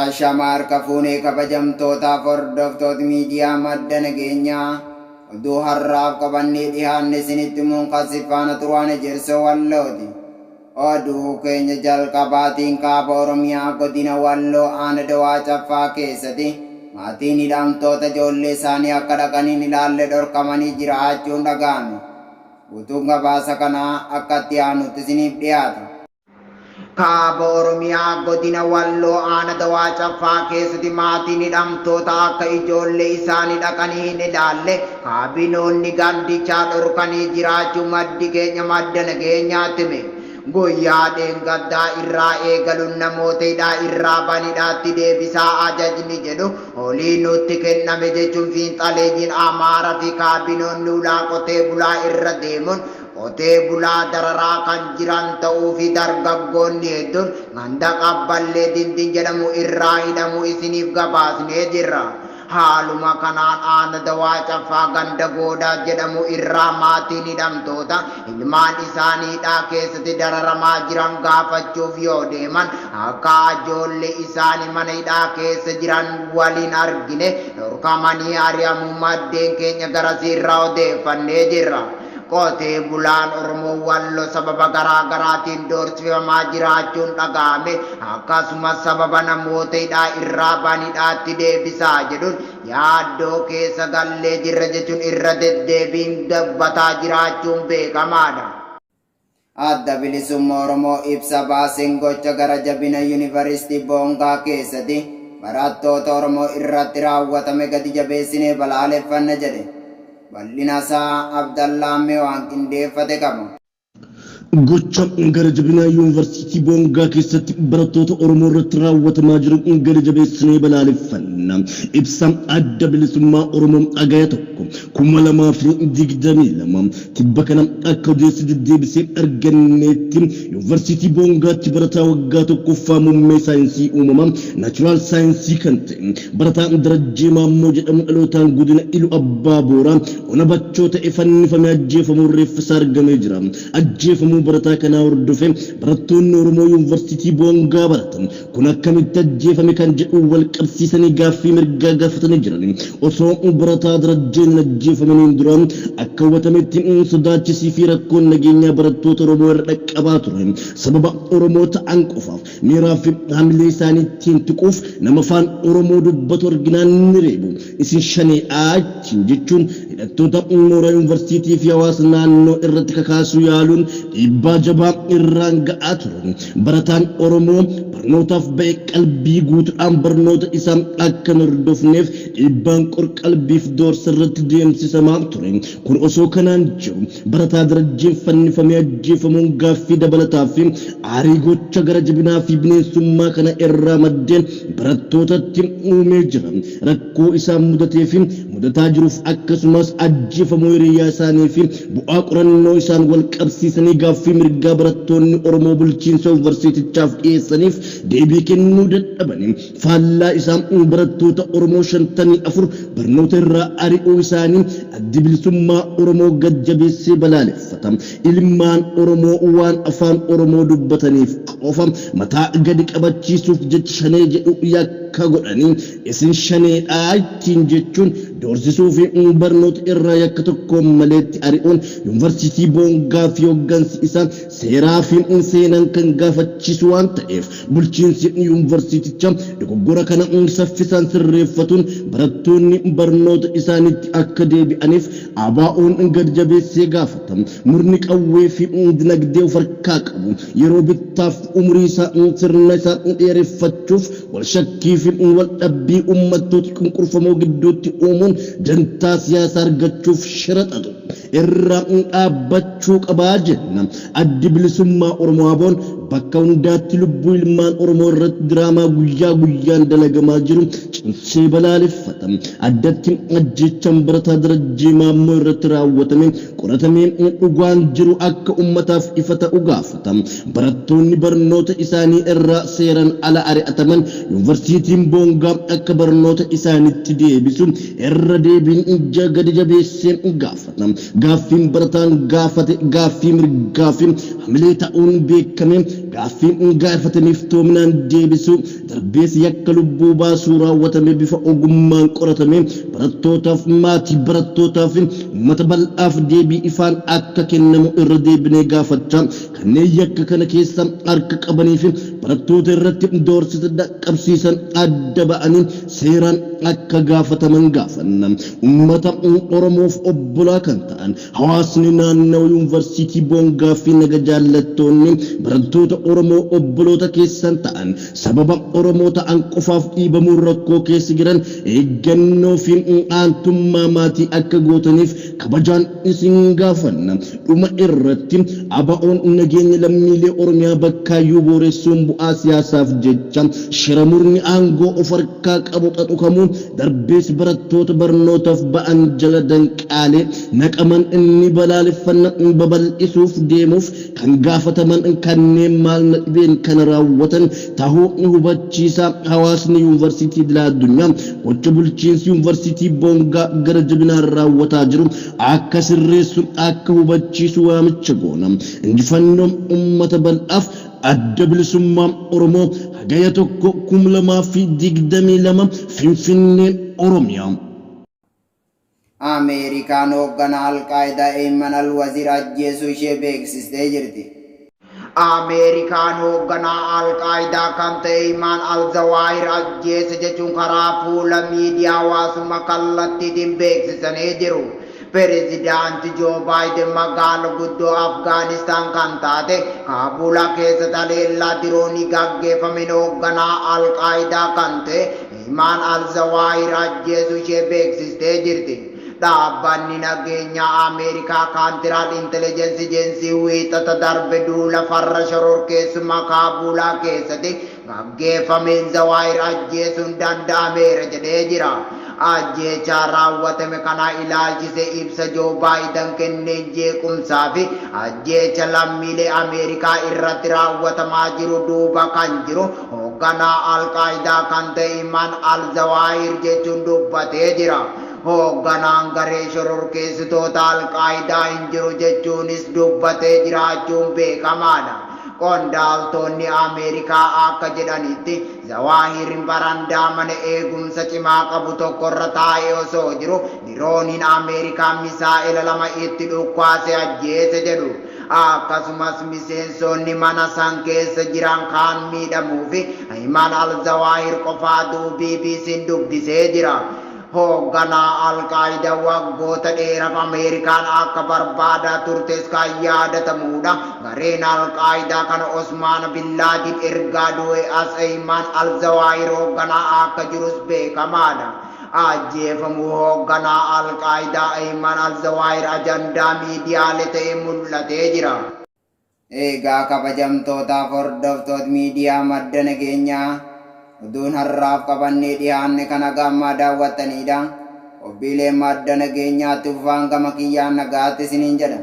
Ashamar kafuunee kabajamtoota hordoftoota miidiyaa madda nageenyaa oduu har'aaf qabannee dhiyaanne isinitti muunqasifaana turaan ejersoo wallooti. Oduu keenya jalqabaatiin kaaba Oromiyaa godina Walloo Aanaa Dawaa Caffaa keessatti maatiin hidhamtoota ijoollee isaanii akka dhaqaniin ilaalle dhorkamanii jiraachuun dhaga'ame. Guutuun gabaasa kanaa akka itti aanutti isiniif dhiyaata. Kaaba Oromiyaa godina Walloo Aanaa Dawaa Caffaa keessatti maatiin hidhamtoota akka ijoollee isaanii dhaqanii hin ilaalle kaabinoonni gandichaa dhorkanii jiraachuu maddi keenya madda nageenyaatti hime. Guyyaa dheengaddaa irraa eegaluun namoota hidhaa irraa banidhaatti deebisaa ajajni jedhu olii nutti kenname jechuun fiinxaleeyyiin Amaaraa fi kaabinoonni ulaa qotee bulaa irra deemuun qotee bulaa dararaa kan jiran ta'uu fi dargaggoonni hedduun ganda qabballee dindin jedhamu irraa hidhamu isiniif gabaasnee jirra. Haaluma kanaan Aanaa Dawaa Caffaa ganda Goodaa jedhamu irraa maatiin hidhamtoota ilmaan isaaniidhaa keessatti dararamaa jiran gaafachuuf yoo deeman akka ijoollee isaanii mana hidhaa keessa jiran waliin argine dhorkamanii ari'amuu maddeen keenya garasiirraa odeeffannee jirra. Qotee bulaan Oromoo Walloo sababa garaagaraatiin doorsifamaa jiraachuun dhaga'ame akkasumas sababa namoota hidhaa irraa banidhaatti deebisaa jedhuun yaaddoo keessa gallee jirra jechuun irra deddeebiin dubbataa jiraachuun beekamaadha. Adda Bilisummaa Oromoo ibsa baaseen gocha gara jabina Yuunivarsiitii Boongaa keessatti barattoota Oromoo irratti raawwatame gadi jabeessinee balaaleffanna jedhe. Bal'inasaa Abdallaa Meewaan qindeeffate qaba. Gocha gara jabinaa Yuunivarsiitii Boongaa keessatti barattoota Oromoo irratti raawwatamaa jiru gadi jabeessinee balaaleffanna. Ibsa Adda Bilisummaa Oromoo dhagaya tokko 2022 tibba kana akka odeessi deddeebisee arganneetti Yuunivarsiitii Boongaatti barataa waggaa tokkoffaa muummee saayinsii uumamaa naachuraal saayinsii kan ta'e barataa Darajjee Maammoo jedhamu dhalootaan godina Iluu Abbaa Booraa ona bachoo ta'e fannifamee ajjeefamuu reeffisaa argamee jira. Ajjeefamuu barataa kanaa hordofee barattoonni Oromoo Yuunivarsiitii Boongaa baratan kun akkamitti ajjeefame kan jedhu wal qabsiisanii gaaffii mirgaa gaafatanii jiran. Osoo barataa Darajjeen ajjeefamaniin dura akka hubatametti sodaachisii fi rakkoon nageenyaa barattoota Oromoo irra dhaqqabaa ture. Sababa Oromoo ta'an qofaaf miiraa fi hamilee isaaniitiin tuquuf nama afaan Oromoo dubbatu arginaan ni reebu. Isin shanee aachiin jechuun hidhattoota mooraa Yuunivarsiitii fi hawaasa naannoo irratti kakaasuu yaaluun dhiibbaa jabaa irraan ga'aa turan. Barataan Oromoo barnootaaf ba'e qalbii guutuudhaan barnoota isaa akka hin hordofneef dhiibbaan qalbiif doorsa irratti deemsisamaa ture. Kun osoo kanaan jiru barataa Darajjeen fannifamee ajjeefamuun gaaffii dabalataa fi aarii gocha gara jabinaa fi bineensummaa kana irraa maddeen barattootatti uumee jira. Rakkoo isaan mudatee fi mudataa jiruuf akkasumas ajjeefamuu hiriyaa isaanii fi bu'aa qorannoo isaan wal qabsiisanii gaaffii mirgaa barattoonni Oromoo bulchiinsa Yuunivarsiitichaaf dhiyeessaniif deebii kennuu dadhabanii faallaa isaan barattoota Oromoo 54 barnoota irraa ari'uu isaanii Addi Bilisummaa Oromoo gad jabeessee balaaleffata. Ilmaan Oromoo waan afaan Oromoo dubbataniif qofa mataa gadi qabachiisuuf jecha shanee jedhu yakka godhanii isin shaneedhaa ittiin jechuun doorsisuu fi barnoota irraa yakka tokkoon maleetti ari'uun Yuunivarsiitii Boongaa fi hooggansi isaa seeraa fi seenaan kan gaafachiisu waan ta'eef bulchiinsi Yuunivarsiitichaa dogoggora kana saffisaan sirreeffatuun barattoonni barnoota isaaniitti akka deebi'aniif ABO'n gad jabeessee gaafata. Murni qawwee fi dinagdee of harkaa qabu yeroo bittaaf umurii isaa sirna isaa dheereffachuuf wal shakkii fi wal dhabbii uummattoota cunqurfamoo gidduutti uumuun dantaa siyaasaa argachuuf shiraxatu irraa dhaabbachuu qabaa jenna. Addi Bilisummaa Oromoo ABO'n bakka hundaatti lubbuu ilmaan Oromoo irratti diraamaa guyyaa guyyaan dalagamaa jiru cimsee balaaleffata. Addatti ajjechaan barataa Darajjee Maammoo irratti raawwatame qoratamee dhugaan jiru akka ummataaf ifa ta'u gaafata. Barattoonni barnoota isaanii irraa seeran ala ari'ataman Yuunivarsiitiin Boongaa akka barnoota isaaniitti deebisu irra deebiin gadi jabeesseen gaafata. Gaaffiin barataan gaafate gaaffii mirgaa fi hamilee ta'uun beekame gaaffii gaafataniif toominaan deebisu darbees yakka lubbuu baasuu raawwatame bifa ogummaan qoratame barattootaaf maatii barattootaaf uummata bal'aaf deebii ifaan akka kennamu irra deebinee gaafachaa kanneen yakka kana keessa harka qabanii fi barattoota irratti doorsisa dhaqqabsiisan adda ba'anii seeraan akka gaafataman gaafanna. Uummata Oromoof obbolaa kan ta'an hawaasni naannoo yuunivarsiitii Boongaa fi naga jaallattoonni barattoota Oromoo obboloota keessan ta'an sababa Oromoo ta'an qofaaf dhiibamuu rakkoo keessa jiran eeggannoo fi aantummaa maatii akka gootaniif kabajaan isin gaafanna. Dhuma irratti ABO'n nageenya lammiilee Oromiyaa bakkaayyuu booressuun bu'aa siyaasaaf jecha shira murni aangoo of harkaa qabu xaxukamuun darbees barattoota barnootaaf ba'an jala danqaalee naqaman inni balaaleffanna babal'isuuf deemuuf kan gaafataman kanneen maal dhibeen kana raawwatan tahuu hubachiisa hawaasni yuunivarsiitii idilaa addunyaa gocha bulchiinsi yuunivarsiitii Boongaa gara jabinaan raawwataa jiru akka sirreessuun akka hubachiisu waamicha goona. Injifannoon uummata bal'aaf adda bilisummaa Oromoo hagaya 2022 Finfinnee Oromiyaa. Ameerikaan hoogganaa Alqaayidaa Ayman al-Wazir ajjeesuu ishee beeksistee jirti. Ameerikaan hoogganaa Alqaayidaa kan ta'e Ayman al-Zawaahir ajjeese jechuun karaa fuula miidiyaa hawaasummaa kallattiitiin beeksisanii jiru. Pireezidaantii Joo Baayiden magaalaa guddoo Afgaanistaan kan taate Kaabul keessa haleellaa diroonii gaggeeffameen hoogganaa Alqaayidaa kan ta'e Ayman al-Zawaahir ajjeesuu ishee beeksistee jirti. Dhaabbanni nageenyaa Ameerikaa Kaantiraal Intelligensi Ejensii wiixata darbe duula farra shororkeessummaa Kaabul keessatti gaggeeffameen Zawaahir ajjeesuun danda'ameera jedhee jira. Ajjeechaa raawwatame kana ilaalchisee ibsa Joo Baayiden kenneen jeequmsaa fi ajjeecha lammiilee Ameerikaa irratti raawwatamaa jiru duuba kan jiru hoogganaa Alqaayidaa kan ta'e Ayman al-Zawaahir jechuun dubbatee jira. Hoogganaan garee shororkeessitoota Alqaayidaa hin jiru jechuunis dubbatee jiraachuun beekamaadha. Qondaaltonni Ameerikaa akka jedhanitti Zawaahirin barandaa mana eegumsa cimaa qabu tokkorra taa'ee osoo jiru dirooniin Ameerikaa misaa'ila 2 itti dhukkaase ajjeese jedhu. Akkasumas miseensonni mana san keessa jiran kaan miidhamuu fi Ayman al-Zawaahir qofaatu BBC'n dubbisee jira. Hoogganaa Alqaayidaa waggoota dheeraaf Ameerikaan akka barbaadaa turtes kan yaadatamuudha. Gareen Alqaayidaa kana Osmaan bin Laadin ergaa du'e as Ayman al-Zawaahir hoogganaa akka jirus beekamaadha. Ajjeefamuu hoogganaa Alqaayidaa Ayman al-Zawaahir ajandaa miidiyaalee ta'ee mul'atee jira. Egaa kabajamtootaaf hordoftoota miidiyaa madda nageenyaa oduun har'aaf qabannee dhiyaanne kana gammaa daawwattanidha. Obbilee madda nageenyaatti ufaan gama kiyyaan nagaatti isiniin jedha.